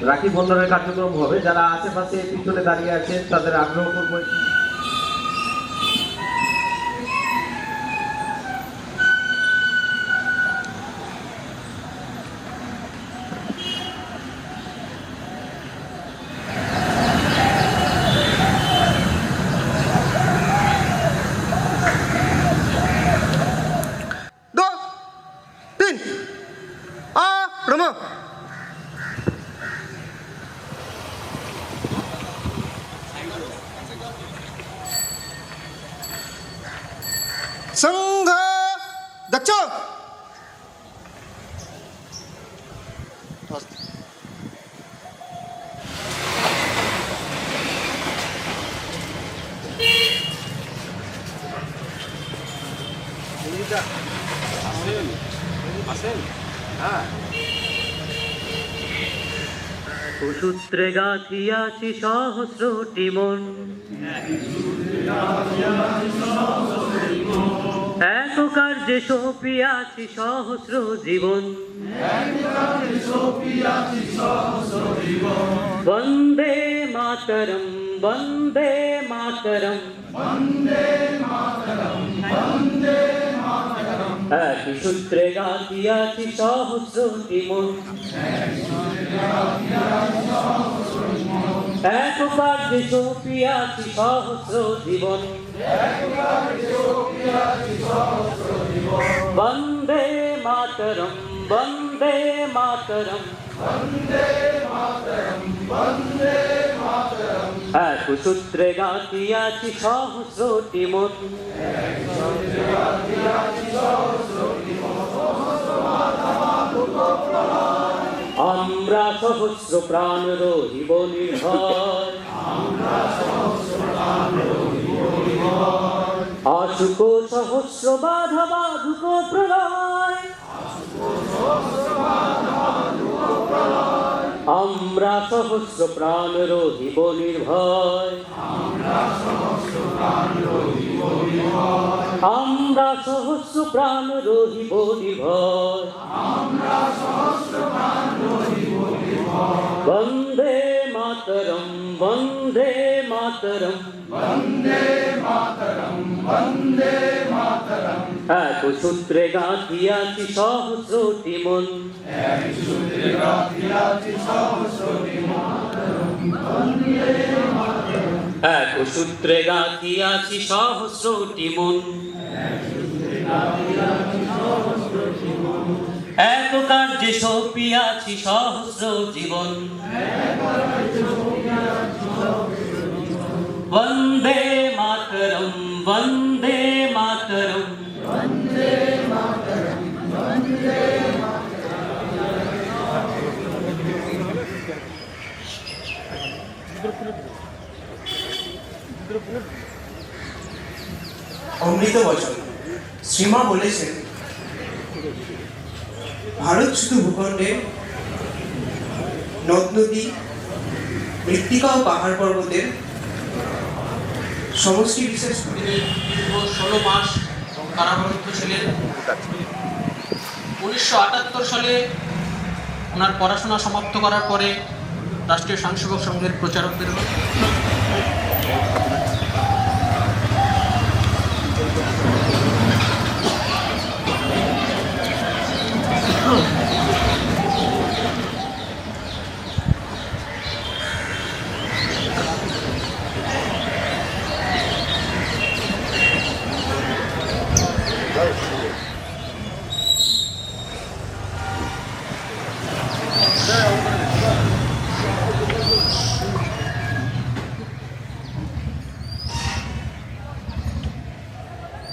রাখি বন্ধনের কার্যক্রম হবে। যারা আশেপাশে পিছনে দাঁড়িয়ে আছেন তাদের আগ্রহ করবো संघ दक्ष সূত্রে গাঁথিয়াছি সহস্রটি মন, এক কার্যে সপিয়াছি সহস্র জীবন। বন্দে মাতরম বন্দে মাতরম, এক সূত্রে গাঁথিয়াছি সহস্রটি মন, এক কার্যে সপিয়াছি সহস্র জীবন। বন্দে মাতরম বন্দে মাতরম, এক সূত্রে গাঁথিয়াছি সহস্রটি মন। আমরা সহস্র প্রাণ রহিব নির্ভয়, আসুক সহস্র বাধা বাধুক প্রলয়। আমরা সহস্র প্রাণ রহিব নির্ভয়, আমরা সহস্র প্রাণ রহিব নির্ভয়। বন্দে মাতরম বন্দে মাতরম, এক সূত্রে গাঁথিয়াছি সহস্রটি মন, এক সূত্রে গাঁথিয়াছি সহস্রটি মন। এক কার্যে সপিয়াছি সহস্র জীবন। বন্দে মাতরম বন্দে মাতরম, অমৃত বচন শ্রীমা বলেছেন, ভারত শুধু ভূখণ্ডে নদ নদী, মৃত্তিকা ও পাহাড় পর্বতের সমষ্টি বিশেষ। দীর্ঘ 16 মাস কারাবরুদ্ধ ছিলেন। 1978 সালে ওনার পড়াশোনা সমাপ্ত করার পরে রাষ্ট্রীয় স্বয়ংসেবক সংঘের প্রচারক বেরোলেন।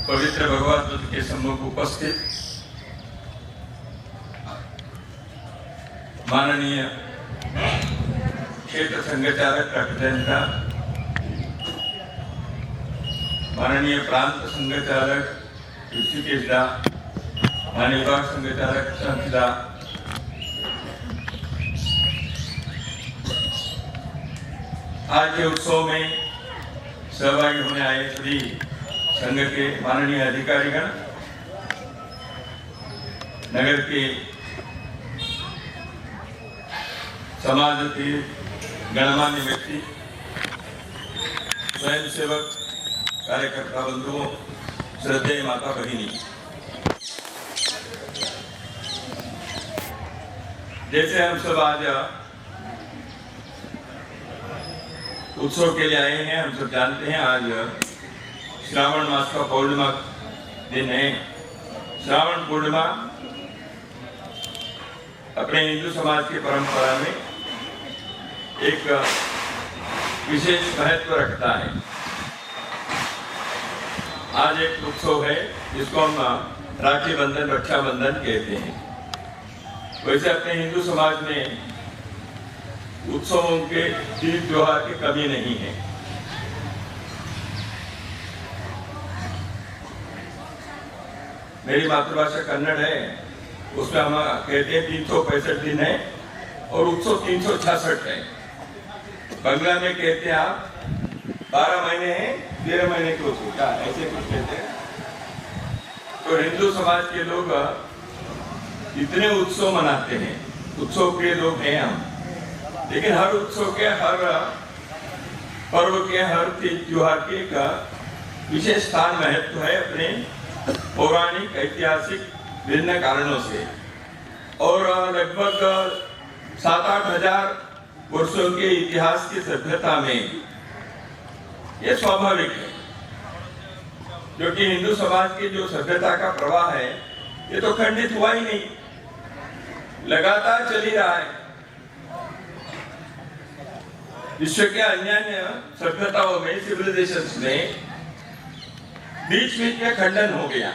पवित्र भगवत बुद्ध के सम्मुख उपस्थित माननीय क्षेत्र संघचालक अभियंता, माननीय प्रांत संघचालक ऋषिकेशदा, माननीय विभाग संघचालक संतदा, आज के उत्सव में सहभागी होने आए सभी संघ के माननीय अधिकारीगण, नगर के समाजातील गणमान्य व्यक्ती, स्वयंसेवक, कार्यकर्ता बंधुओं, श्रद्धेय माता भगिनी, जैसे हम सब आज उत्सव के लिए आए हैं, हम सब जानते हैं आज श्रावण मास का पूर्णिमा दिन है। श्रावण पूर्णिमा अपने हिंदू समाज की परंपरा में एक विशेष महत्व रखता है। आज एक उत्सव है जिसको हम राखी बंधन, रक्षाबंधन कहते हैं। वैसे अपने हिंदू समाज में उत्सवों के, तीज त्योहार की कमी नहीं है। मेरी मातृभाषा कन्नड़ है, उसमें हम कहते हैं 365 दिन है और उत्सव 366 है। बंगला में कहते हैं आप 12 महीने हैं, 13 महीने के उत्सव, क्या ऐसे कुछ कहते हैं। तो हिंदू समाज के लोग इतने उत्सव मनाते हैं, उत्सव प्रिय लोग हैं हम। लेकिन हर उत्सव के, हर पर्व के, हर त्योहार के एक विशेष स्थान, महत्व है अपने पौराणिक, ऐतिहासिक विभिन्न कारणों से। और लगभग 7-8 हजार वर्षों के इतिहास की सभ्यता में ये स्वाभाविक है, जो कि हिंदू समाज की जो सभ्यता का प्रवाह है ये तो खंडित हुआ ही नहीं, लगातार चल ही रहा है। विश्व के अन्य सभ्यताओं में, सिविलाइजेशंस में बीच बीच में खंडन हो गया।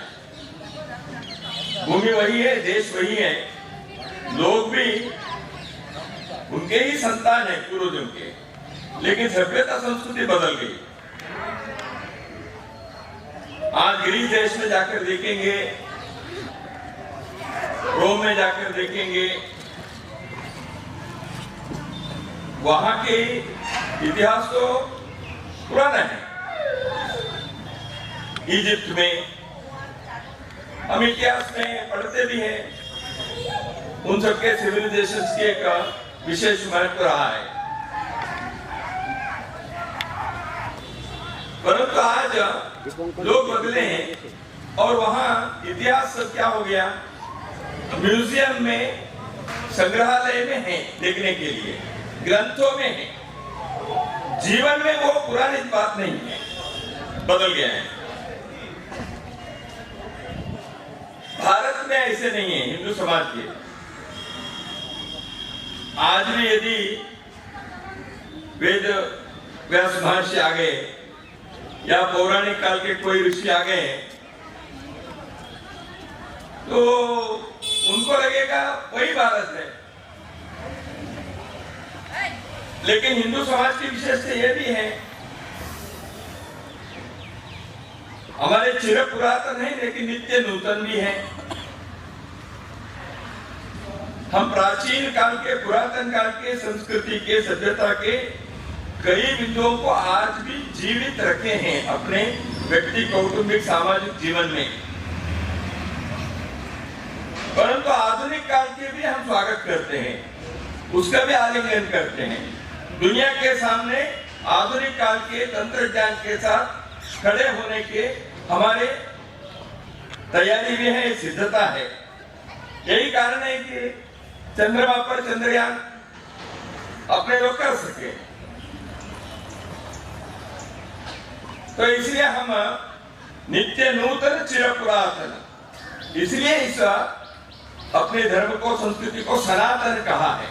भूमि वही है, देश वही है, लोग भी उनके ही संतान है पूर्वजों के, लेकिन सभ्यता, संस्कृति बदल गई। आज ग्रीस देश में जाकर देखेंगे, रोम में जाकर देखेंगे, वहां के इतिहास तो पुराना है। इजिप्ट में हम इतिहास में पढ़ते भी हैं, उन सबके सिविलाइजेशंस के एक विशेष महत्व रहा है। परंतु आज लोग बदले हैं और वहां इतिहास सब क्या हो गया, म्यूजियम में, संग्रहालय में है देखने के लिए, ग्रंथों में है। जीवन में वो पुरानी बात नहीं है, बदल गया है। भारत में ऐसे नहीं है हिंदू समाज के। आज भी यदि वेद व्यास महर्षि आ गए या पौराणिक काल के कोई ऋषि आ गए तो उनको लगेगा वही भारत है। लेकिन हिंदू समाज की विशेषता यह भी है, हमारे चिर पुरातन है लेकिन नित्य नूतन भी है। हम प्राचीन काल के, पुरातन काल के, संस्कृति के, सभ्यता के कई बिंदुओं को आज भी जीवित रखे हैं अपने व्यक्ति, कौटुंबिक, सामाजिक जीवन में। परंतु आधुनिक काल के भी हम स्वागत करते हैं, उसका भी आलिंगन करते हैं। दुनिया के सामने आधुनिक काल के तंत्रज्ञान के साथ खड़े होने के हमारे तैयारी भी है, सिद्धता है। यही कारण है कि चंद्रमा पर चंद्रयान अपने लोग कर सके। तो इसलिए हम नित्य नूतन चिर पुरातन, इसलिए इस अपने धर्म को, संस्कृति को सनातन कहा है।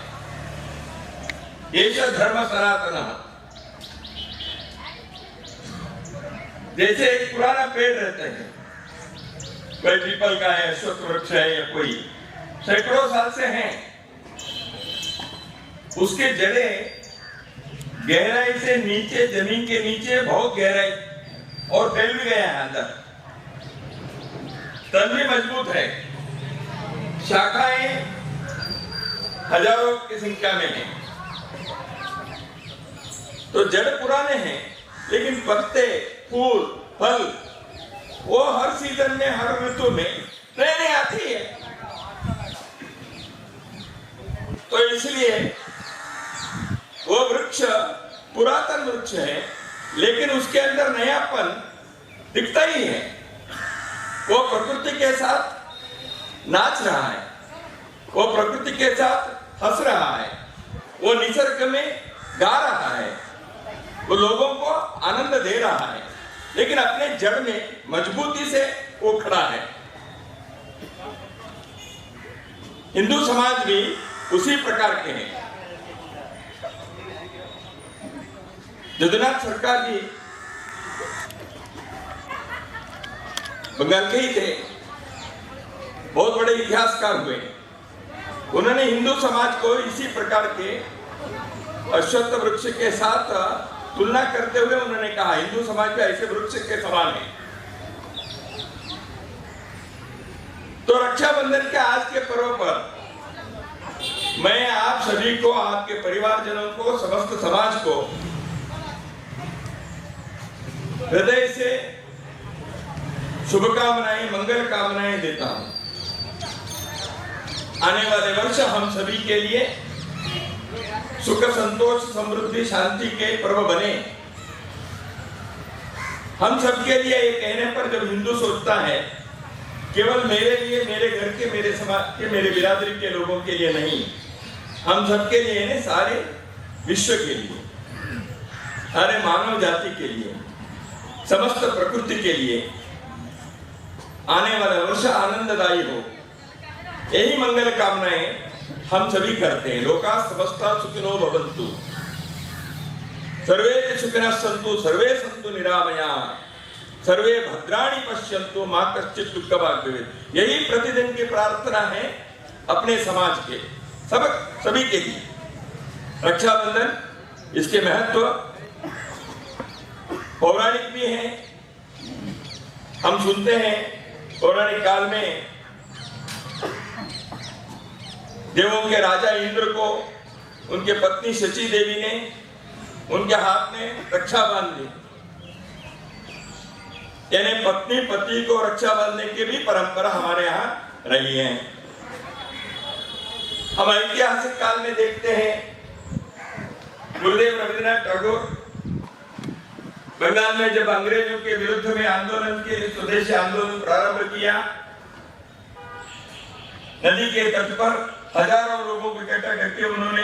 ये धर्म सनातन। जैसे एक पुराना पेड़ रहता है, कोई पीपल का है, अश्वत्थ वृक्ष है या कोई सैकड़ों साल से हैं, उसके जड़ें गहराई से नीचे, जमीन के नीचे बहुत गहराई और फैल भी गया है अंदर, तन भी मजबूत है, शाखाएं हजारों की संख्या में है। तो जड़ पुराने हैं लेकिन पत्ते, फूल, फल वो हर सीजन में, हर ऋतु में नए आती है। तो इसलिए वृक्ष पुरातन वृक्ष है, लेकिन उसके अंदर नयापन दिखता ही है। वो प्रकृति के साथ नाच रहा है, वो प्रकृति के साथ हंस रहा है, वो निसर्ग में गा रहा है, वो लोगों को आनंद दे रहा है, लेकिन अपने जड़ में मजबूती से वो खड़ा है। हिंदू समाज भी उसी प्रकार के हैं। जदुनाथ सरकार जी बंगाल के ही थे, बहुत बड़े इतिहासकार हुए। उन्होंने हिंदू समाज को इसी प्रकार के अश्वत्थ वृक्ष के साथ तुलना करते हुए उन्होंने कहा, हिंदू समाज के ऐसे वृक्ष के समान है। तो रक्षाबंधन के आज के पर्व पर मैं आप सभी को, आपके परिवारजनों को, समस्त समाज को हृदय से शुभकामनाएं, मंगल कामनाएं देता हूं। आने वाले वर्ष हम सभी के लिए सुख, संतोष, समृद्धि, शांति के पर्व बने। हम सबके लिए ये कहने पर जब हिंदू सोचता है केवल मेरे लिए, मेरे घर के, मेरे समाज के, मेरे बिरादरी के लोगों के लिए नहीं, हम सबके लिए है, सारे विश्व के लिए, सारे मानव जाति के लिए, समस्त प्रकृति के लिए आने वाला वर्ष आनंददायी हो, यही मंगल कामनाएं हम सभी करते हैं। लोका समस्ता सुखिनो भवन्तु, सर्वे सुखिनः सन्तु, सर्वे सन्तु निरामयाः, सर्वे भद्राणि पश्यन्तु, मा कश्चित् दुःखभाग् भवेत्। यही प्रतिदिन की प्रार्थना है अपने समाज के सभी के लिए। रक्षाबंधन, इसके महत्व पौराणिक भी है। हम सुनते हैं पौराणिक काल में देवों के राजा इंद्र को उनके पत्नी शची देवी ने उनके हाथ में रक्षा बांध दी, यानी पत्नी पति को रक्षा बांधने की भी परंपरा हमारे यहाँ रही है। हम ऐतिहासिक काल में देखते हैं गुरुदेव रविन्द्रनाथ टैगोर बंगाल में जब अंग्रेजों के विरुद्ध में आंदोलन के लिए स्वदेशी आंदोलन प्रारंभ किया, नदी के तट पर हजारों लोगों को इकट्ठा करके उन्होंने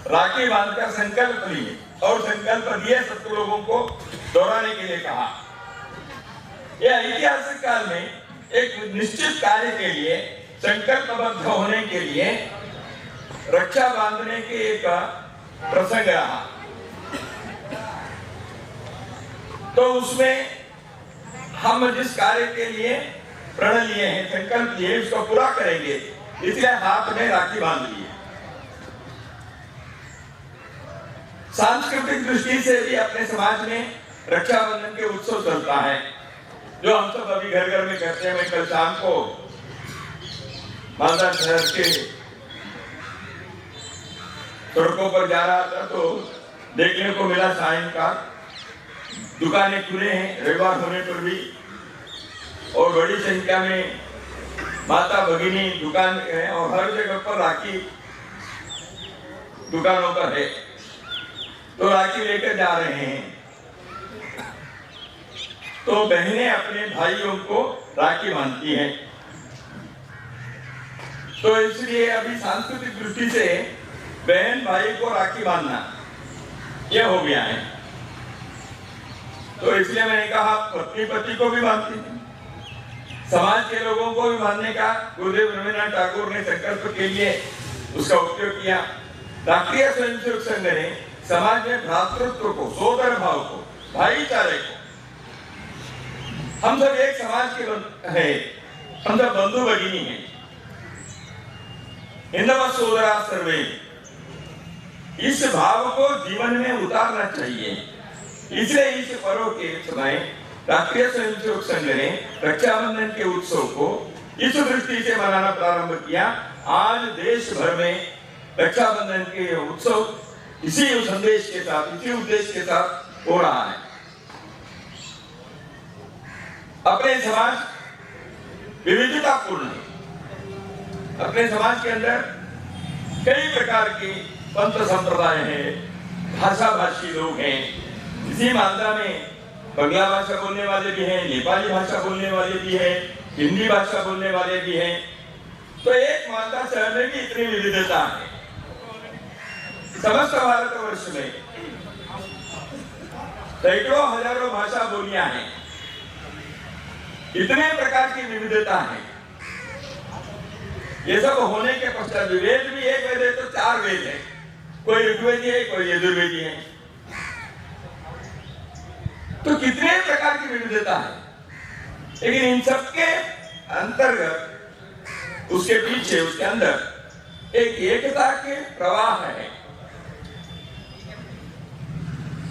राखी बांधकर संकल्प लिए और संकल्प दिए, सबको लोगों को दोहराने के लिए कहा। यह ऐतिहासिक काल में एक निश्चित कार्य के लिए संकल्पबद्ध होने के लिए रक्षा बांधने के एक प्रसंग रहा। तो उसमें हम जिस कार्य के लिए प्रण लिए हैं, संकल्प लिए, उसको पूरा करेंगे, इसलिए हाथ में राखी बांध लिए। सांस्कृतिक दृष्टि से भी अपने समाज में रक्षाबंधन के उत्सव चलता है, जो हम सब अभी घर घर में करते हैं। मैं कल शाम को मालदा शहर के सड़कों पर जा रहा था तो देखने को मिला सायंकाल दुकानें खुले हैं, रविवार होने पर भी, और बड़ी संख्या में माता भगिनी दुकान है और हर जगह पर राखी दुकानों पर है, तो राखी लेकर जा रहे हैं। तो बहनें अपने भाइयों को राखी बांधती हैं। तो इसलिए अभी सांस्कृतिक दृष्टि से बहन भाई को राखी बांधना यह हो गया है। तो इसलिए मैंने कहा पत्नी पति को भी बांधती है, समाज के लोगों को भी बांधने का गुरुदेव रविन्द्रनाथ टैगोर ने संकल्प के लिए उसका उपयोग किया। राष्ट्रीय स्वयंसेवक संघ ने समाज में भ्रातृत्व को, सोदर भाव को, भाईचारे को, हम सब एक समाज के हैं, हम सब बंधु भगिनी हैं, हिंदव सोदरा सर्वे, इस भाव को जीवन में उतारना चाहिए। इसलिए इस पर्व के समय राष्ट्रीय स्वयंसेवक संघ ने रक्षाबंधन के उत्सव को इस दृष्टि से मनाना प्रारंभ किया। आज देश भर में रक्षाबंधन के उत्सव इसी संदेश के साथ, इसी उद्देश्य के साथ हो रहा है। अपने समाज विविधतापूर्ण है, अपने समाज के अंदर कई प्रकार की पंथ संप्रदाय है, भाषा भाषी लोग हैं। इसी मालदा में बंगला भाषा बोलने वाले भी हैं, नेपाली भाषा बोलने वाले भी हैं, हिंदी भाषा बोलने वाले भी हैं। तो एक मालदा शहर में भी इतनी विविधता है। समस्त भारतवर्ष में सैकड़ों हजारों भाषा बोलियां हैं, इतने प्रकार की विविधता है। ये सब होने के पश्चात वेद भी एक वेद है तो 4 वेद है, कोई ऋग्वेदी है, कोई यजुर्वेदी है। तो कितने प्रकार की विविधता है, लेकिन इन सबके अंतर्गत उसके पीछे उसके अंदर एक एकता के प्रवाह है।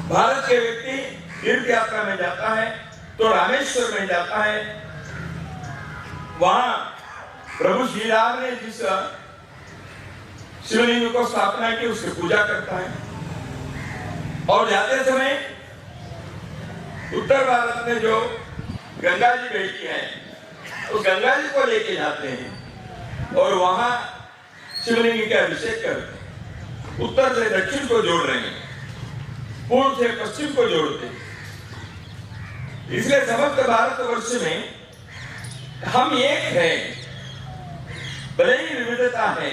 भारत के व्यक्ति तीर्थ यात्रा में जाता है तो रामेश्वर में जाता है, वहां प्रभु श्री राम ने जिस शिवलिंग को स्थापना की उसकी पूजा करता है। और जाते समय उत्तर भारत में जो गंगा जी बहती है उस गंगा जी को लेके जाते हैं और वहां शिवलिंग का अभिषेक करते हैं। उत्तर से दक्षिण को जोड़ रहे हैं, पूर्व से पश्चिम को जोड़ते हैं। इसलिए समस्त भारतवर्ष में हम एक हैं, भले ही विविधता है।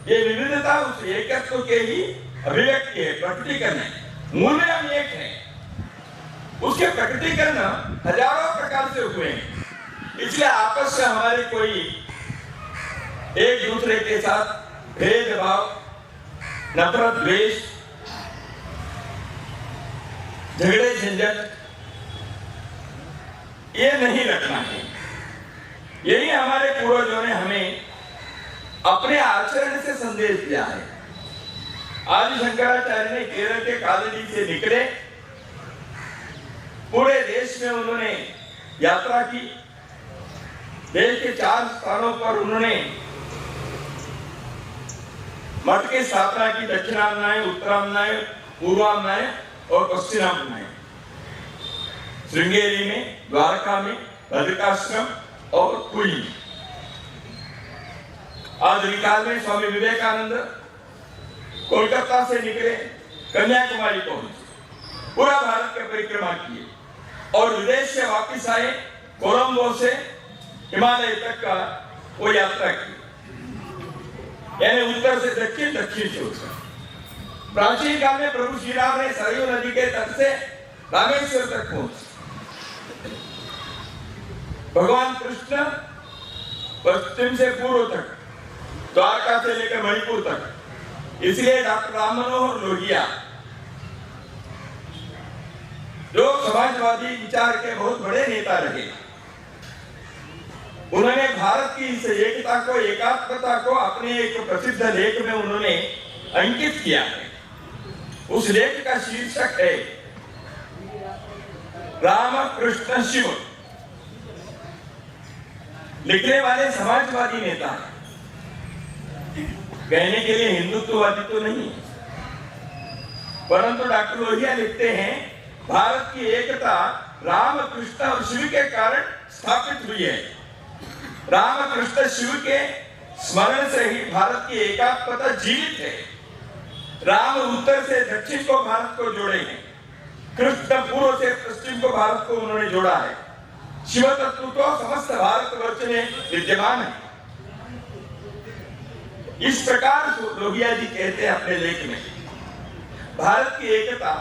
ये विविधता उस एकत्व के ही अभिव्यक्ति है, प्रकटीकरण है। मूल में हम एक हैं, उसके प्रकटीकरण हजारों प्रकार से हुए हैं। इसलिए आपस में हमारे कोई एक दूसरे के साथ भेदभाव, नफरत, द्वेष, झगड़े झंझट ये नहीं रखना है। यही हमारे पूर्वजों ने हमें अपने आचरण से संदेश दिया है। आदि शंकराचार्य ने केरल के कालड़ी से निकले, पूरे देश में उन्होंने यात्रा की। देश के 4 स्थानों पर उन्होंने मठ की स्थापना की, दक्षिणामनाएं, उत्तरामनाएं, पूर्वामनाएं और पश्चिमामनाएं। श्रृंगेरी में, द्वारका में, बद्रिकाश्रम और पुरी में। आधुनिक काल में स्वामी विवेकानंद कोलकाता से निकले, कन्याकुमारी पहुंचे, पूरा भारत की परिक्रमा किए और विदेश से वापस आए, कोलंबो से हिमालय तक का वो यात्रा की, यानी उत्तर से दक्षिण, दक्षिण से उत्तर। प्राचीन काल में प्रभु श्री राम ने सरयू नदी के तट से रामेश्वर तक पहुंचे। भगवान कृष्ण पश्चिम से पूर्व तक, द्वारका से लेकर मणिपुर तक। इसलिए डॉक्टर राम मनोहर लोहिया, जो समाजवादी विचार के बहुत बड़े नेता रहे, उन्होंने भारत की इस एकता को, एकात्मता को अपने एक प्रसिद्ध लेख में उन्होंने अंकित किया है। उस लेख का शीर्षक है राम कृष्ण शिव। लिखने वाले समाजवादी नेता हैं, कहने के लिए हिंदुत्ववादी तो नहीं, परंतु डॉक्टर लोहिया लिखते हैं भारत की एकता राम कृष्ण और शिव के कारण स्थापित हुई है। राम कृष्ण शिव के स्मरण से ही भारत की एकात्मता जीवित है। राम उत्तर से दक्षिण को भारत को जोड़े हैं, कृष्ण पूर्व से पश्चिम को भारत को उन्होंने जोड़ा है। शिव तत्व तो समस्त भारतवर्ष में विद्यमान है। इस प्रकार लोहिया जी कहते हैं अपने लेख में, भारत की एकता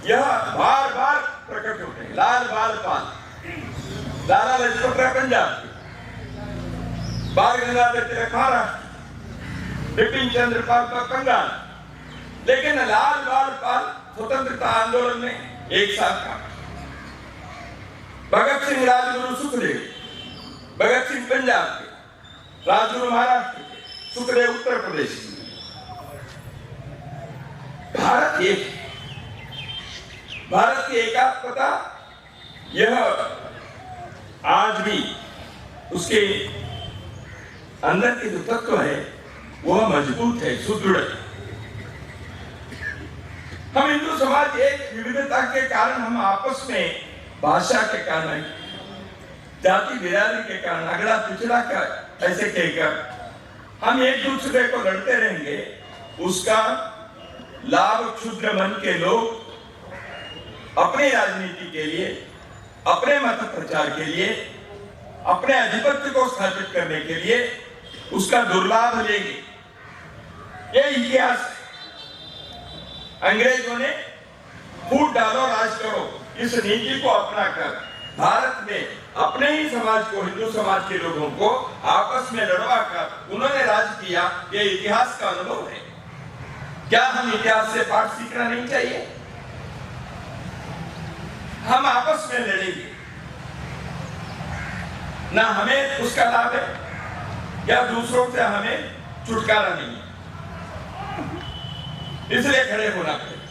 यह बार बार प्रकट होते हैं। लाल बाल पाल, लाला लाजपत राय पंजाब, बाल गंगाधर तिलक महाराष्ट्र, बिपिन चंद्र पाल बंगाल, लेकिन लाल बाल पाल स्वतंत्रता आंदोलन में एक साथ था। भगत सिंह राजगुरु सुखदेव, भगत सिंह पंजाब के, राजगुरु महाराष्ट्र के, सुखदेव उत्तर प्रदेश के। भारत एक, भारत की एकात्मता यह आज भी उसके अंदर के जो तत्व है वह मजबूत है, सुदृढ़ है। हम हिंदू समाज एक विविधता के कारण, हम आपस में भाषा के कारण, जाति बिरादरी के कारण, अगला पिछड़ा का ऐसे कहकर हम एक दूसरे को लड़ते रहेंगे, उसका लाभ क्षुद्र मन के लोग अपनी राजनीति के लिए, अपने मत प्रचार के लिए, अपने आधिपत्य को स्थापित करने के लिए उसका दुर्लाभ लेंगे। ये इतिहास है। अंग्रेजों ने फूट डालो राज करो इस नीति को अपनाकर भारत में अपने ही समाज को, हिंदू समाज के लोगों को आपस में लड़वा कर उन्होंने राज किया। ये इतिहास का अनुभव है। क्या हम इतिहास से पाठ सीखना नहीं चाहिए? हम आपस में लड़ेंगे, ना हमें उसका लाभ है या दूसरों से हमें छुटकारा नहीं है, इसलिए खड़े होना पड़ेगा।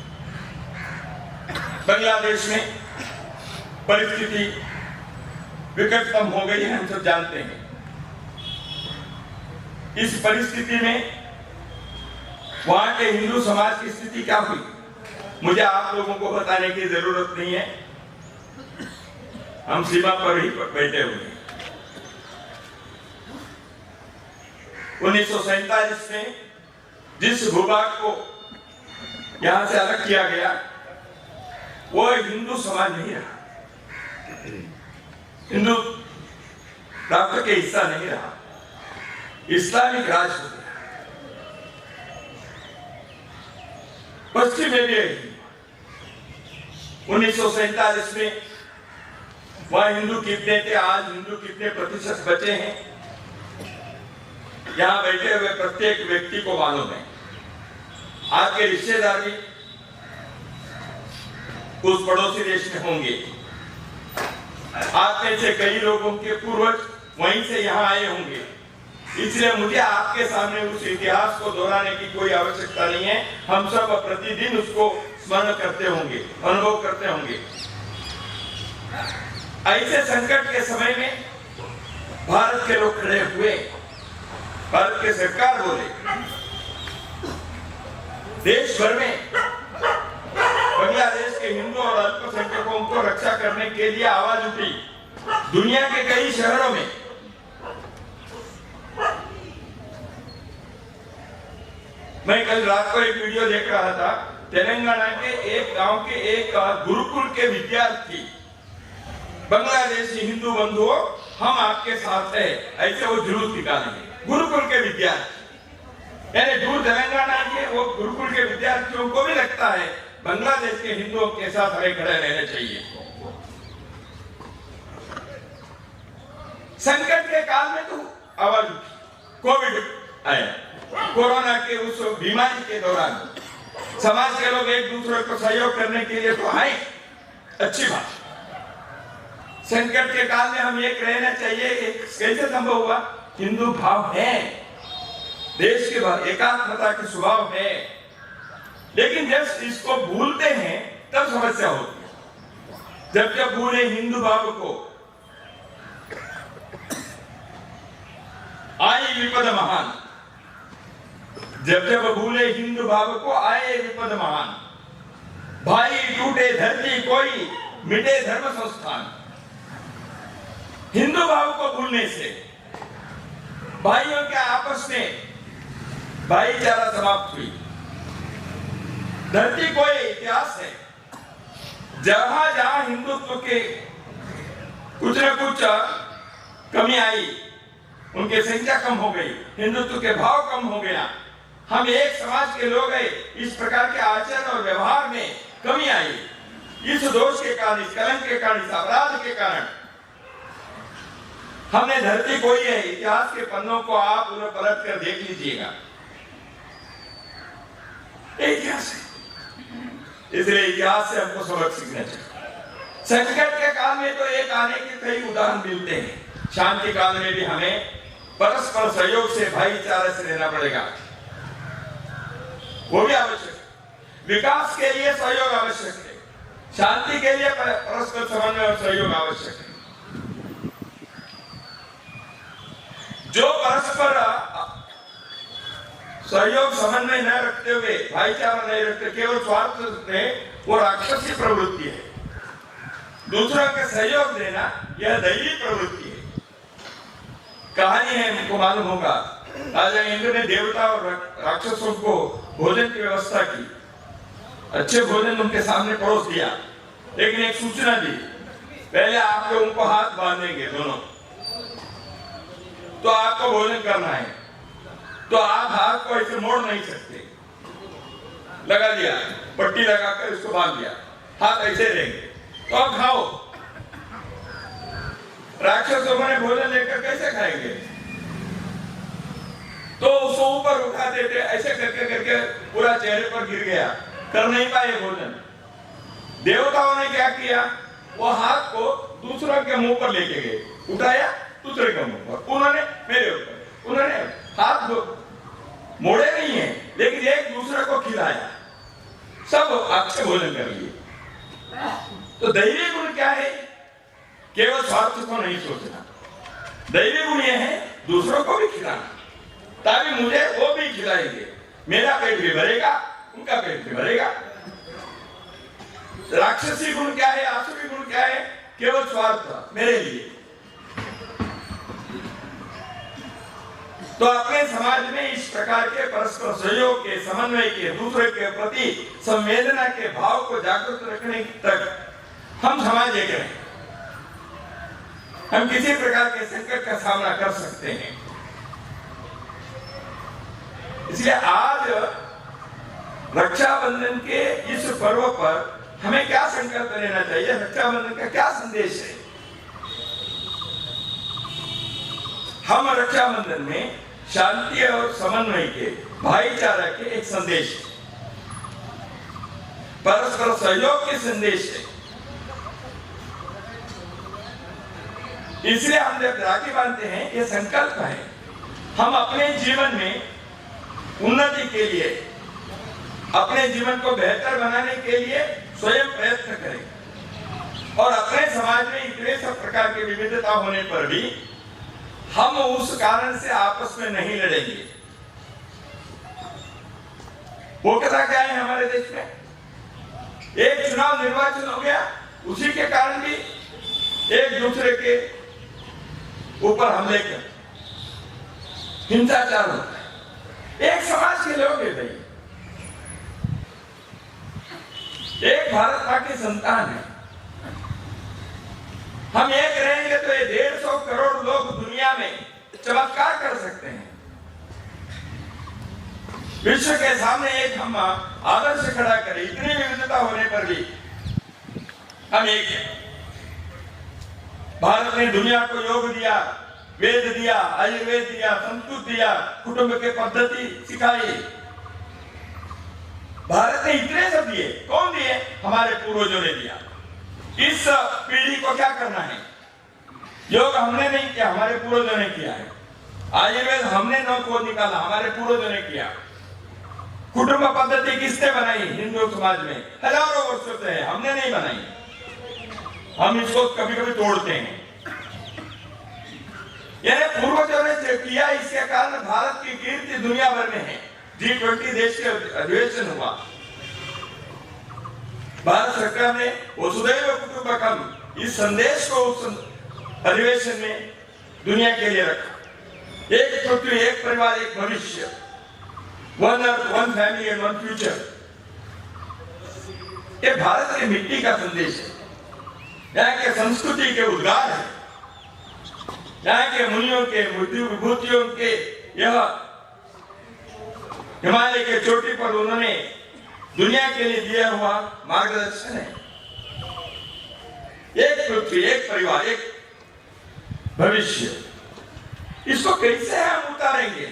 बांग्लादेश में परिस्थिति विकटतम हो गई है, हम सब जानते हैं। इस परिस्थिति में वहां के हिंदू समाज की स्थिति क्या हुई, मुझे आप लोगों को बताने की जरूरत नहीं है, हम सीमा पर ही बैठे हुए हैं। 1947 में जिस भूभाग को यहां से अलग किया गया वो हिंदू समाज नहीं रहा, हिंदू राष्ट्र के हिस्सा नहीं रहा, इस्लामिक राज हो गया। पश्चिम में भी 1947 में वह हिंदू कितने थे, आज हिंदू कितने प्रतिशत बचे हैं, यहां बैठे हुए प्रत्येक व्यक्ति को मालूम है। आपके रिश्तेदार भी उस पड़ोसी देश में होंगे, आप में से कई लोगों के पूर्वज वहीं से यहां आए होंगे, इसलिए मुझे आपके सामने उस इतिहास को दोहराने की कोई आवश्यकता नहीं है। हम सब प्रतिदिन उसको स्मरण करते होंगे, अनुभव करते होंगे। ऐसे संकट के समय में भारत के लोग खड़े हुए, भारत के सरकार बोले, देश भर में बांग्लादेश के हिंदू और अल्पसंख्यकों को रक्षा करने के लिए आवाज उठी। दुनिया के कई शहरों में मैं कल रात को एक वीडियो देख रहा था, तेलंगाना के एक गांव के एक गुरुकुल के विद्यार्थी, बांग्लादेशी हिंदू बंधुओं हम आपके साथ है, ऐसे वो जुलूस निकालेंगे। गुरुकुल के विद्यार्थी, यानी दूर तेलंगाना के वो गुरुकुल के विद्यार्थियों को भी लगता है बांग्लादेश के हिंदुओं के साथ हमें खड़े रहना चाहिए। संकट के काल में तो आवाज उठी, कोविड आया, कोरोना के उस बीमारी के दौरान समाज के लोग एक दूसरे को सहयोग करने के लिए तो आए, अच्छी बात। संकट के काल में हम एक रहना चाहिए, कैसे संभव हुआ? हिंदू भाव है, देश के बाद एकात्मता की स्वभाव है, लेकिन जब इसको भूलते हैं तब समस्या होती है। जब भूले हिंदू भाव को, आई विपद महान, जब भूले हिंदू भाव को आए विपद महान, भाई टूटे धरती कोई, मिटे धर्म संस्थान। हिंदू भाव को भूलने से भाइयों के आपस में भाईचारा समाप्त हुई। धरती कोई इतिहास है, जहां जहां हिंदुत्व के कुछ न कुछ कमी आई, उनकी संख्या कम हो गई, हिंदुत्व के भाव कम हो गया, हम एक समाज के लोग हैं, इस प्रकार के आचरण और व्यवहार में कमी आई। इस दोष के कारण, इस कलंक के कारण, इस अपराध के कारण हमने धरती कोई है, इतिहास के पन्नों को आप उन्हें पलट कर देख लीजिएगा, इतिहास है। इसलिए इतिहास से हमको सबक सीखना चाहिए। संकट के काल में तो एक आने के कई उदाहरण मिलते हैं, शांति काल में भी हमें परस्पर सहयोग से, भाईचारे से रहना पड़ेगा, वो भी आवश्यक है। विकास के लिए सहयोग आवश्यक है, शांति के लिए परस्पर समन्वय और सहयोग आवश्यक है। जो परस्पर सहयोग समन्वय न रखते हुए, भाईचारा नहीं रखते, केवल स्वार्थ में, वो राक्षसी प्रवृत्ति है। दूसरों के सहयोग देना यह दैवी प्रवृत्ति है। कहानी है, हमको मालूम होगा, राजा इंद्र ने देवता और राक्षसों को भोजन की व्यवस्था की, अच्छे भोजन उनके सामने परोस दिया, लेकिन एक सूचना दी, पहले आप लोग उनको हाथ बांधेंगे दोनों, तो आपको भोजन करना है, तो आप हाथ को ऐसे मोड़ नहीं सकते। लगा दिया, पट्टी लगाकर इसको बांध दिया, हाथ ऐसे रहेंगे, तो आप खाओ। राक्षसों ने भोजन लेकर कैसे खाएंगे? तो उसको ऊपर उठा देते, ऐसे करके करके पूरा चेहरे पर गिर गया, कर नहीं पाए भोजन। देवताओं ने क्या किया, वो हाथ को दूसरों के मुंह पर लेके गए, उठाया दूसरे के मुंह पर, उन्होंने मेरे ऊपर, उन्होंने हाथ मोड़े नहीं है, लेकिन एक दूसरे को खिलाया, सब अच्छे भोजन कर लिए। तो दैवी गुण क्या है? केवल स्वार्थ को नहीं सोचना। दैवी गुण यह है दूसरों को भी खिलाना, ताकि मुझे वो भी खिलाएंगे, मेरा पेट भी भरेगा, उनका पेट भी भरेगा। राक्षसी गुण क्या है, आसुरी गुण क्या है? केवल स्वार्थ, मेरे लिए। तो अपने समाज में इस प्रकार के परस्पर सहयोग के, समन्वय के, दूसरे के प्रति संवेदना के भाव को जागृत रखने तक हम समाज एक रहें, हम किसी प्रकार के संकट का सामना कर सकते हैं। इसलिए आज रक्षाबंधन के इस पर्व पर हमें क्या संकल्प लेना चाहिए? रक्षाबंधन का क्या संदेश है? हम रक्षाबंधन में शांति और समन्वय के, भाईचारा के एक संदेश है, परस्पर सहयोग के संदेश है। इसलिए हम जब राखी बांधते हैं, ये संकल्प है, हम अपने जीवन में उन्नति के लिए, अपने जीवन को बेहतर बनाने के लिए स्वयं प्रयत्न करें, और अपने समाज में इतने सब प्रकार की विविधता होने पर भी हम उस कारण से आपस में नहीं लड़ेंगे। वो कथा क्या है हमारे देश में? एक चुनाव निर्वाचन हो गया, उसी के कारण भी एक दूसरे के ऊपर हमले कर हिंसाचार होता है। एक समाज के लोग हैं भाई, एक भारत मां की संतान है। हम एक रहेंगे तो ये 150 करोड़ लोग दुनिया में चमत्कार कर सकते हैं। विश्व के सामने एक हम आदर्श खड़ा करें, इतनी विविधता होने पर भी हम एक हैं। भारत ने दुनिया को योग दिया, वेद दिया, आयुर्वेद दिया, संस्कृत दिया, कुटुंब के पद्धति सिखाई। भारत ने इतने सब दिए, कौन दिए? हमारे पूर्वजों ने दिया। इस पीढ़ी को क्या करना है? योग हमने नहीं किया, हमारे पूर्वजों ने किया है। आयुर्वेद हमने न को निकाला, हमारे पूर्वजों ने किया। कुटुंब पद्धति किसने बनाई? हिंदू समाज में हजारों वर्षों से है, हमने नहीं बनाई। हम इसको कभी कभी तोड़ते हैं। यानी पूर्वजों ने किया, इसके कारण भारत की कीर्ति दुनिया भर में है। G20 देश के अधिवेशन हुआ, भारत सरकार ने वसुधैव कुटुंबकम इस संदेश को उस अधिवेशन में दुनिया के लिए रखा। एक पृथ्वी, एक परिवार, एक भविष्य, one earth, one family and one future. ये भारत की मिट्टी का संदेश है, यहाँ के संस्कृति के उद्गार है, यहाँ के मुनियों के, विभूतियों के, यह हिमालय के चोटी पर उन्होंने दुनिया के लिए दिया हुआ मार्गदर्शन है। एक पृथ्वी, एक परिवार, एक भविष्य, इसको कैसे हम उतारेंगे?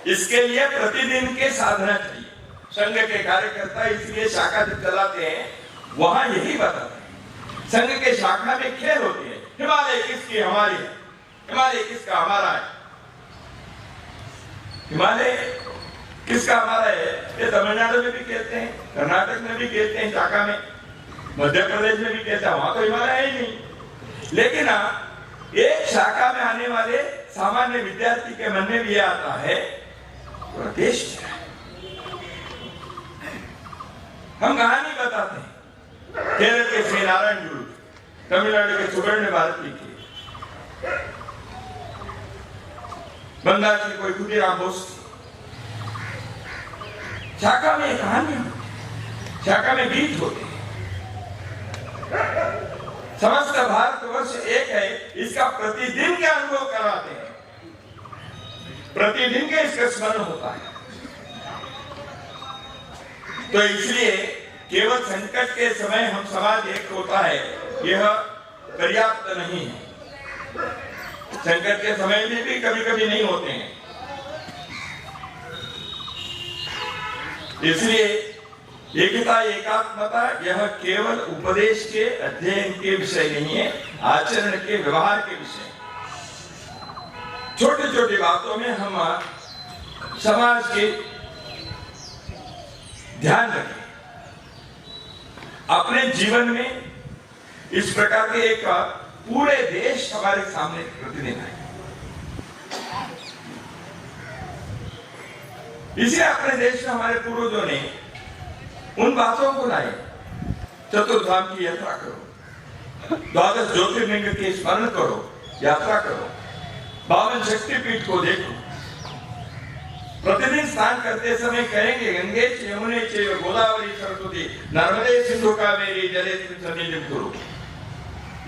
इसके लिए प्रतिदिन के साधना चाहिए। संघ के कार्यकर्ता इसलिए शाखा जब चलाते हैं, वहां यही बताते हैं। संघ के शाखा में खेल होती है, हिमालय किसकी? हमारी है। हिमालय किसका? हमारा है। हिमालय किसका? हमारा है। ये तमिलनाडु में भी कहते हैं, कर्नाटक में भी कहते हैं शाखा में, मध्य प्रदेश में भी कहते हैं, वहां तो हिमालय है ही नहीं। लेकिन एक शाखा में आने वाले सामान्य विद्यार्थी के मन में भी यह आता है पूरा देश मेरा है। हम कहानी बताते हैं, केरल के श्री नारायण गुरु, तमिलनाडु के सुवर्ण भारती के, बंगाल की कोई खुदीराम बोस, शाखा में कहानी, शाखा में बीज होते हैं। समस्त भारतवर्ष एक है, इसका प्रतिदिन के अनुभव कराते हैं, प्रतिदिन के इसका स्मरण होता है। तो इसलिए केवल संकट के समय हम समाज एक होता है, यह पर्याप्त नहीं है। संकट के समय में भी कभी कभी नहीं होते हैं। इसलिए एकता एकात्मता यह केवल उपदेश के अध्ययन के विषय नहीं है, आचरण के व्यवहार के विषय। छोटी छोटी बातों में हम समाज के ध्यान रखें। अपने जीवन में इस प्रकार के एक पूरे देश हमारे सामने प्रतिदिन है। इसलिए अपने देश में हमारे पूर्वजों ने उन बातों को लाए। चतुर्धाम की यात्रा करो, 12 ज्योतिर्लिंग के स्मरण करो, यात्रा करो, 52 शक्तिपीठ को देखो। प्रतिदिन स्नान करते समय कहेंगे गंगे च यमुने चैव गोदावरी सरस्वती नर्मदे सिंधु कावेरी जलेस्मिन् सन्निधिं कुरु।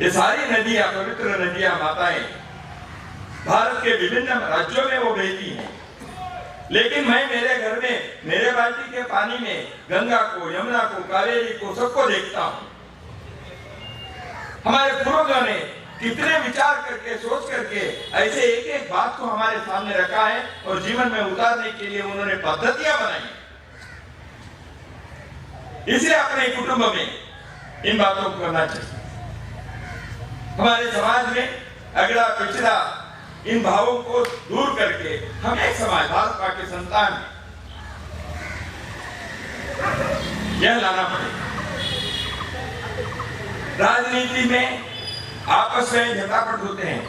ये सारी नदियां, पवित्र नदियां, माताएं भारत के विभिन्न राज्यों में वो बहती हैं। लेकिन मैं मेरे घर में मेरे बाल्टी के पानी में गंगा को, यमुना को, कावेरी को, सबको देखता हूं। हमारे पूर्वजों ने कितने विचार करके, सोच करके ऐसे एक एक बात को हमारे सामने रखा है और जीवन में उतारने के लिए उन्होंने पद्धतियां बनाई। इसलिए अपने कुटुंब में इन बातों को करना चाहिए। हमारे समाज में अगला पिछड़ा इन भावों को दूर करके हम एक समाज, भारत मां के संतान, यह लाना पड़ेगा। राजनीति में आपस में झटापट होते हैं।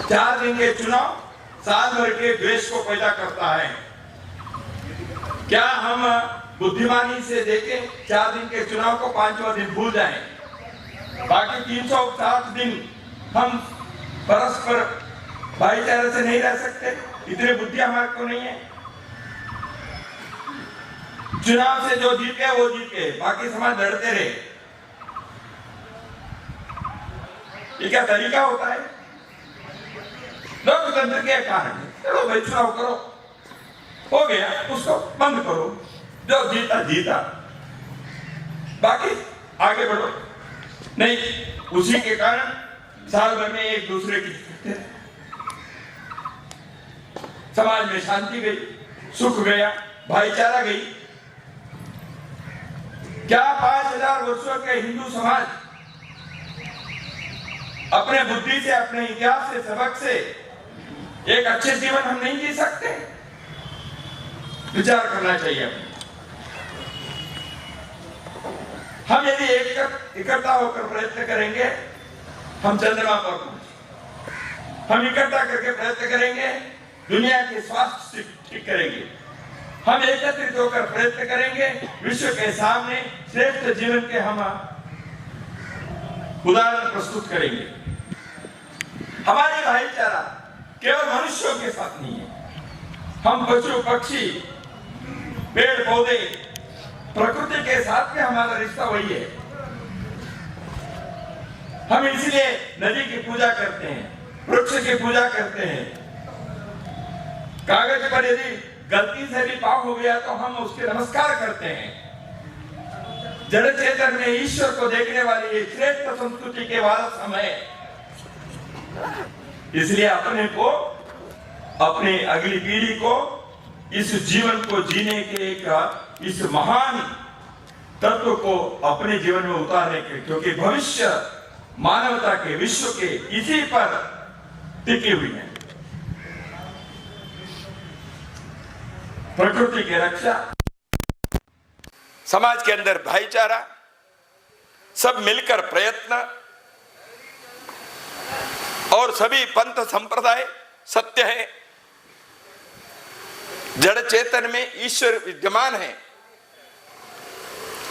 4 दिन के चुनाव साल भर के द्वेष को पैदा करता है। क्या हम बुद्धिमानी से देखें, 4 दिन के चुनाव को 5वां दिन भूल जाएं, बाकी 360 दिन हम परस्पर भाईचारे से नहीं रह सकते? इतनी बुद्धि हमारे को नहीं है। चुनाव से जो जीत गए वो जीत गए, बाकी समाज लड़ते रहे। ये क्या तरीका होता है? लोकतंत्र के कारण चलो भाई चुनाव करो, हो गया, उसको बंद करो, जो जीता जीता, बाकी आगे बढ़ो। नहीं, उसी के कारण साल भर में एक दूसरे की समाज में शांति गई, सुख गया, भाईचारा गई। क्या 5000 वर्षों के हिंदू समाज अपने बुद्धि से, अपने इतिहास से, सबक से एक अच्छे जीवन हम नहीं जी सकते? विचार करना चाहिए। हम यदि इकट्ठा होकर प्रयत्न करेंगे, हम चंद्रमा पर पहुंचे। हम इकट्ठा करके प्रयत्न करेंगे, दुनिया के स्वास्थ्य ठीक करेंगे। हम एकत्रित होकर प्रयत्न करेंगे, विश्व के सामने श्रेष्ठ जीवन के हम उदाहरण प्रस्तुत करेंगे। हमारी भाईचारा केवल मनुष्यों के साथ नहीं है, हम पशु पक्षी, पेड़ पौधे, प्रकृति के साथ में हमारा रिश्ता वही है। हम इसलिए नदी की पूजा करते हैं, वृक्ष की पूजा करते हैं। कागज पर यदि गलती से भी पाप हो गया तो हम उसके नमस्कार करते हैं। जड़ चेतन में ईश्वर को देखने वाली ये श्रेष्ठ संस्कृति के वारस हम हैं। इसलिए अपने को, अपने अगली पीढ़ी को इस जीवन को जीने के एक इस महान तत्व को अपने जीवन में उतारने के, क्योंकि भविष्य मानवता के, विश्व के इसी पर टिकी हुई है। प्रकृति की रक्षा, समाज के अंदर भाईचारा, सब मिलकर प्रयत्न और सभी पंथ संप्रदाय सत्य है। जड़ चेतन में ईश्वर विद्यमान है।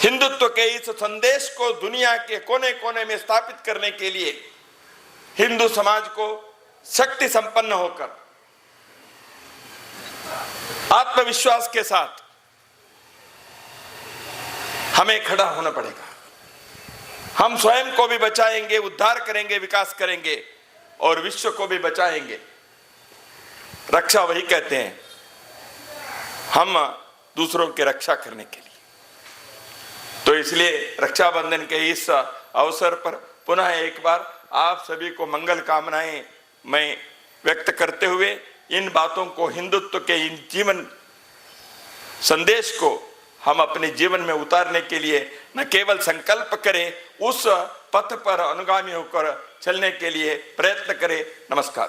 हिंदुत्व के इस संदेश को दुनिया के कोने कोने में स्थापित करने के लिए हिंदू समाज को शक्ति संपन्न होकर आत्मविश्वास के साथ हमें खड़ा होना पड़ेगा। हम स्वयं को भी बचाएंगे, उद्धार करेंगे, विकास करेंगे और विश्व को भी बचाएंगे। रक्षा वही कहते हैं, हम दूसरों की रक्षा करने के लिए। तो इसलिए रक्षाबंधन के इस अवसर पर पुनः एक बार आप सभी को मंगल कामनाएं मैं व्यक्त करते हुए इन बातों को, हिंदुत्व के इन जीवन संदेश को हम अपने जीवन में उतारने के लिए न केवल संकल्प करें, उस पथ पर अनुगामी होकर चलने के लिए प्रयत्न करें। नमस्कार।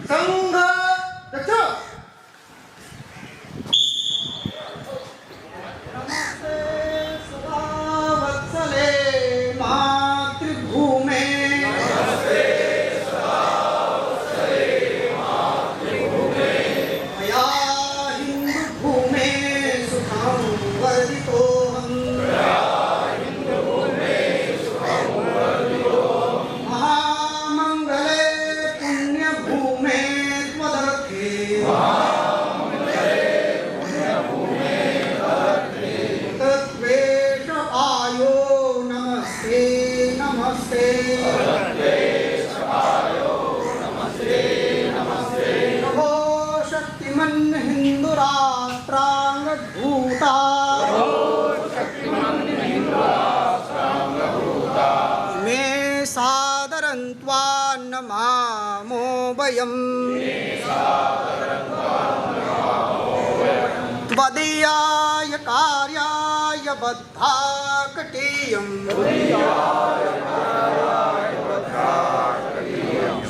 संघ रक्षा। नमस्ते सदा वत्सले मातृभूमे। मया हिन्दुभूमे सुखं वर्धितोऽहम्। महामङ्गले पुण्यभूमे त्वदर्थे। तत्त्वेष आयो नमस्ते नमस्ते। प्रभो शक्तिमन् हिन्दुराष्ट्राङ्गभूता। मे सादरं त्वा नमामो वयम्। त्वदीयाय कार्याय बद्धा कटीयम्।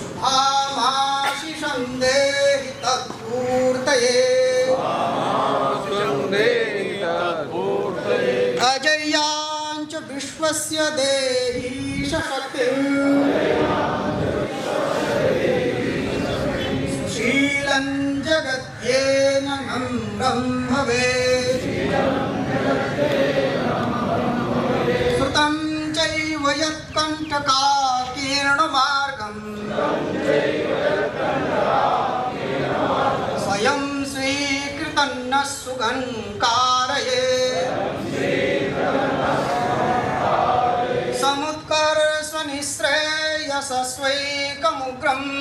शुभामाशिषं देहि तत्पूर्तये। अजय्याञ्च विश्वस्य देहि शक्तिम्। शीलं जगत्येन नम्रं भवेत्। श्रुतं चैव यत्कण्टकाकीर्णमार्गम्। स्वयं स्वीकृतं न सुगं कारयेत्। समुत्कर्षनिःश्रेयसस्वैकमुग्रम्।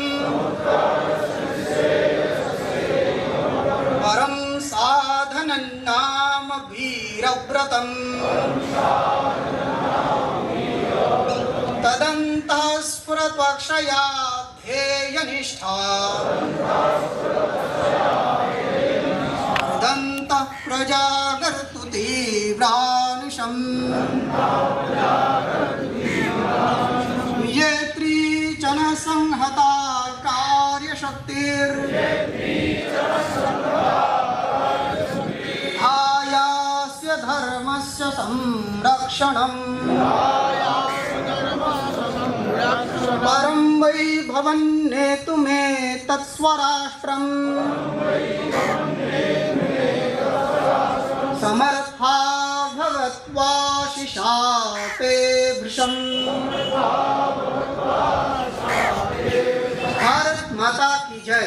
परं साधनं नाम वीरव्रतम्। तदन्तः स्फुरत्वक्षया ध्येयनिष्ठा। तदन्तः प्रजागर्तु तीव्रानिशम्। येत्री च न संहता कार्यशक्तिर्। आयास्य धर्मस्य संरक्षणम्। परं वै भवन्नेतुमे तत्स्वराष्ट्रम्। समर्था भवत्वाशिषा ते भृशम्। भारत माता की जय।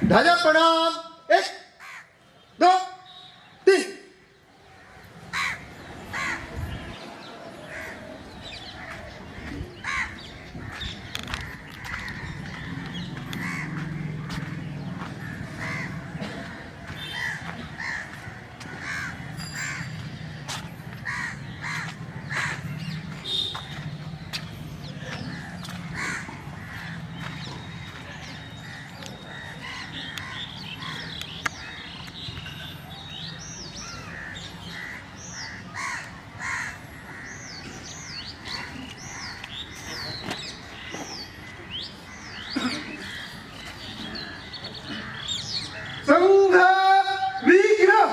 ध्वजा प्रणाम। 1 2 3। संघ विग्रह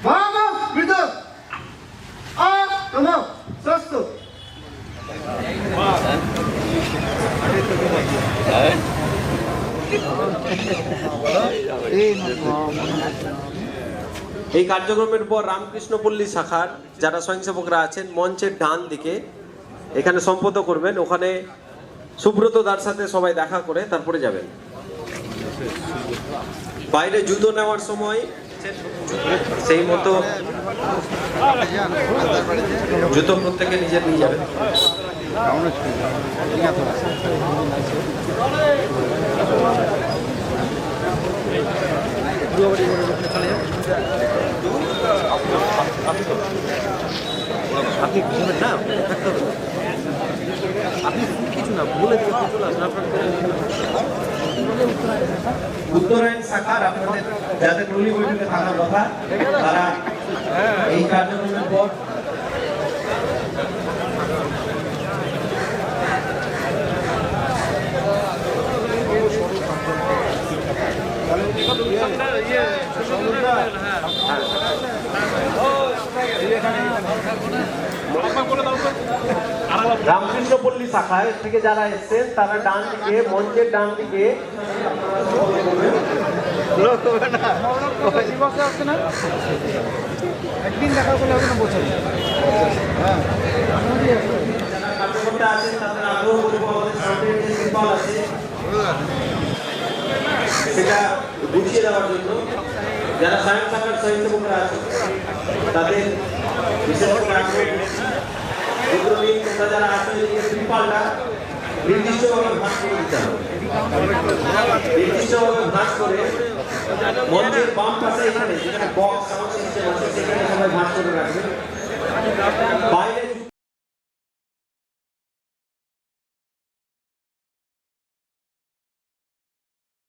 वाम विद आत्म सस्तु। এই কার্যক্রমের পর রামকৃষ্ণপল্লী শাখার যারা স্বয়ংসেবকরা আছেন মঞ্চের ডান দিকে এখানে সম্পদ করবেন, ওখানে সুব্রত দার সাথে সবাই দেখা করে তারপরে যাবেন। বাইরে জুতো নেওয়ার সময় সেই মতো জুতো প্রত্যেকে নিজের নিয়ে যাবেন। আপনি বুঝবেন না, আপনি কিছু না বলে চলে আসুন। উত্তরায়ণ শাখার আপনাদের যাদের টলি বৈঠকে থাকার কথা তারা এই কার্যক্রমের পর রামকৃষ্ণপল্লী শাখায় থেকে যারা এসছেন তারা ডান দিকে মঞ্চের ডান দিকে একদিন দেখা করলে হবে না বছর। কার্যকর্তা আছেন তাদের আগ্রহ করবো আমাদের সামনে যে শিল্পাল আছে সেটা বুঝিয়ে দেওয়ার জন্য যারা স্বয়ং শাখার স্বয়ংসেবকরা আছেন তাদের বিশেষ করে আগ্রহ এগুলি তোমরা যারা আছো এই শিল্পালটা নির্দিষ্টভাবে ভাগ করে দিতে হবে। নির্দিষ্টভাবে ভাগ করে মঞ্চের বাম পাশে এখানে যেখানে বক্স সাউন্ড সিস্টেম আছে সেখানে সবাই ভাগ করে রাখবে। বাইরে